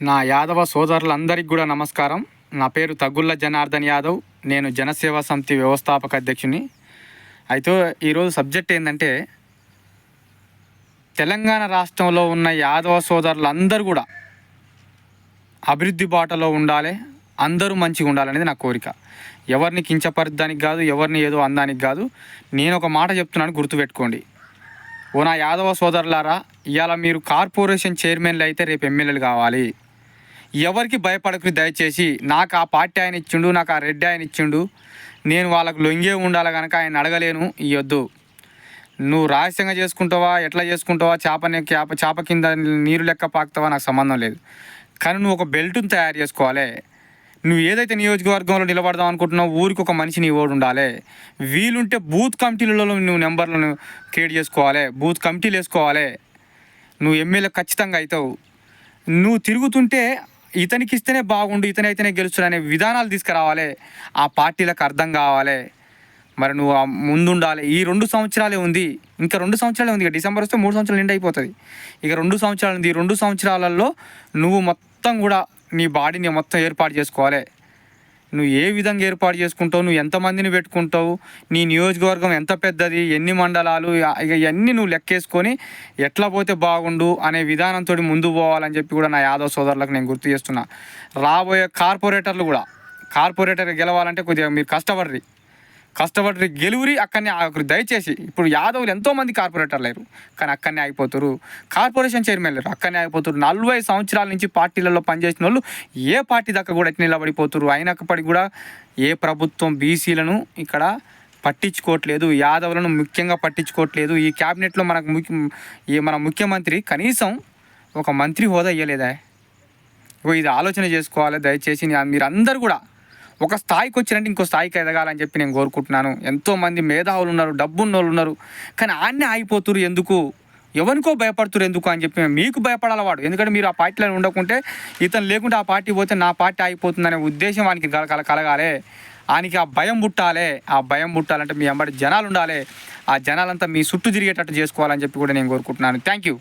నా యాదవ సోదరులందరికీ కూడా నమస్కారం. నా పేరు తగ్గుళ్ళ జనార్దన్ యాదవ్. నేను జనసేవా సమితి వ్యవస్థాపక అధ్యక్షుని. అయితే ఈరోజు సబ్జెక్ట్ ఏంటంటే, తెలంగాణ రాష్ట్రంలో ఉన్న యాదవ సోదరులందరూ కూడా అభివృద్ధి బాటలో ఉండాలి, అందరూ మంచిగా ఉండాలనేది నా కోరిక. ఎవరిని కించపరచడానికి కాదు, ఎవరిని ఏదో అందానికి కాదు. నేను ఒక మాట చెప్తున్నాను, గుర్తుపెట్టుకోండి. ఓ నా యాదవ సోదరులారా, ఇవాళ మీరు కార్పొరేషన్ చైర్మన్లు అయితే రేపు ఎమ్మెల్యేలు కావాలి. ఎవరికి భయపడకు దయచేసి. నాకు ఆ పార్టీ ఆయన ఇచ్చిండు, నాకు ఆ రెడ్డి ఆయన ఇచ్చిండు, నేను వాళ్ళకు లొంగే ఉండాలి కనుక ఆయన అడగలేను, ఇవ్వద్దు. నువ్వు రహస్యంగా చేసుకుంటావా, ఎట్లా చేసుకుంటావా, చేప కింద నీరు లెక్క పాకుతావా, నాకు సంబంధం లేదు. కానీ నువ్వు ఒక బెల్ట్ని తయారు చేసుకోవాలి. నువ్వు ఏదైతే నియోజకవర్గంలో నిలబడదాం అనుకుంటున్నావు, ఊరికి ఒక మనిషి నీ ఓడు ఉండాలి. వీలుంటే బూత్ కమిటీలలో నువ్వు నెంబర్లను క్రియేట్ చేసుకోవాలి, బూత్ కమిటీలు వేసుకోవాలి. నువ్వు ఎమ్మెల్యే ఖచ్చితంగా అవుతావు. నువ్వు తిరుగుతుంటే ఇతనికి ఇస్తేనే బాగుండు, ఇతనైతేనే గెలుస్తాడు అనే విధానాలు తీసుకురావాలి. ఆ పార్టీలకు అర్థం కావాలి. మరి నువ్వు ముందుండాలి. ఈ 2 సంవత్సరాలే ఉంది, ఇంకా 2 సంవత్సరాలే ఉంది. ఇక డిసెంబర్ వస్తే 3 సంవత్సరాలు నిండి అయిపోతుంది. ఇక 2 సంవత్సరాలు ఉంది. ఈ 2 సంవత్సరాలలో నువ్వు మొత్తం కూడా నీ బాడీని మొత్తం ఏర్పాటు చేసుకోవాలి. నువ్వు ఏ విధంగా ఏర్పాటు చేసుకుంటావు, నువ్వు ఎంతమందిని పెట్టుకుంటావు, నీ నియోజకవర్గం ఎంత పెద్దది, ఎన్ని మండలాలు, ఇక ఇవన్నీ నువ్వు లెక్కేసుకొని ఎట్లా పోతే బాగుండు అనే విధానంతో ముందు పోవాలని చెప్పి కూడా నా యాదవ్ సోదరులకు నేను గుర్తు చేస్తున్నా. రాబోయే కార్పొరేటర్లు కూడా, కార్పొరేటర్ గెలవాలంటే కొద్దిగా మీరు కష్టపడి గెలువురి. అక్కడనే దయచేసి, ఇప్పుడు యాదవులు ఎంతోమంది కార్పొరేటర్లు లేరు, కానీ అక్కడనే అయిపోతారు. కార్పొరేషన్ చైర్మన్ లేరు, అక్కడనే అయిపోతారు. 40 సంవత్సరాల నుంచి పార్టీలలో పనిచేసిన వాళ్ళు ఏ పార్టీ దాకా కూడా ఎట్లా నిలబడిపోతారు. అయినప్పటికీ కూడా ఏ ప్రభుత్వం బీసీలను ఇక్కడ పట్టించుకోవట్లేదు, యాదవులను ముఖ్యంగా పట్టించుకోవట్లేదు. ఈ క్యాబినెట్లో మన ముఖ్యమంత్రి కనీసం ఒక మంత్రి హోదా ఇవ్వలేదా? ఇది ఆలోచన చేసుకోవాలి దయచేసి. మీరందరూ కూడా ఒక స్థాయికి వచ్చినట్టు ఇంకో స్థాయికి ఎదగాలని చెప్పి నేను కోరుకుంటున్నాను. ఎంతోమంది మేధావులు ఉన్నారు, డబ్బున్న వాళ్ళు ఉన్నారు, కానీ ఆన్నే ఆగిపోతురు ఎందుకు, ఎవరికో భయపడుతురు ఎందుకు అని చెప్పి. మీకు భయపడాలి వాడు, ఎందుకంటే మీరు ఆ పార్టీలో ఉండకుంటే, ఇతను లేకుంటే ఆ పార్టీ పోతే నా పార్టీ ఆగిపోతుందనే ఉద్దేశం వానికి కలగాలి. ఆయనకి ఆ భయం పుట్టాలి. ఆ భయం పుట్టాలంటే మీ వెంబడి జనాలు ఉండాలి. ఆ జనాలంతా మీ చుట్టూ తిరిగేటట్టు చేసుకోవాలని చెప్పి కూడా నేను కోరుకుంటున్నాను. Thank you.